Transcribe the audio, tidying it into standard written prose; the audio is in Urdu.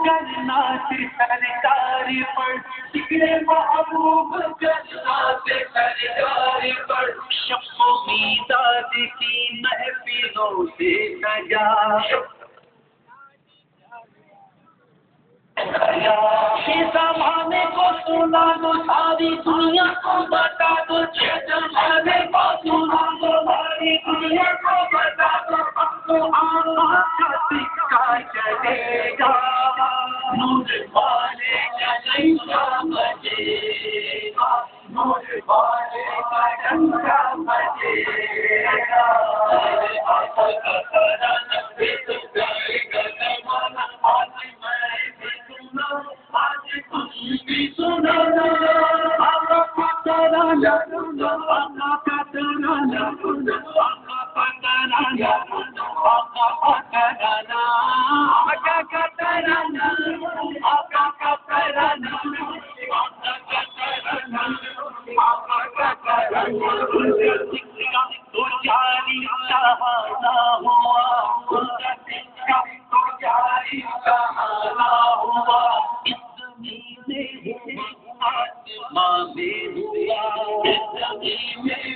کرنا سے سرکار پر، ذکر محبوب کرنا سے سرکار پر، شب و میداد کی محفلوں سے سجا، یہ زمانے کو سنا دو ساری دنیا کو بتا دو، یہ زمانے کو سنا دو ساری دنیا کو بتا دو، اب تو آقا کا سکہ چلے گا، نور والے کا ڈنکا بجے گا، نور والے کا ڈنکا بجے گا، آقا کا ترانہ بھی تو گائے گا زمانہ، آج میں بھی سنا، آج تم بھی سنانا، آقا کا ترانہ، آقا کا ترانہ، آقا کا ترانہ، آقا کا ترانہ، آقا کا ترانہ، آقا کا ترانہ، آقا کا ترانہ، آقا کا ترانہ، ان کا سکہ تو جاری شہانہ ہوا، ان کا سکہ تو جاری شہانہ ہوا، اس زمین میں ہوا، آسمان میں ہوا، اس زمین میں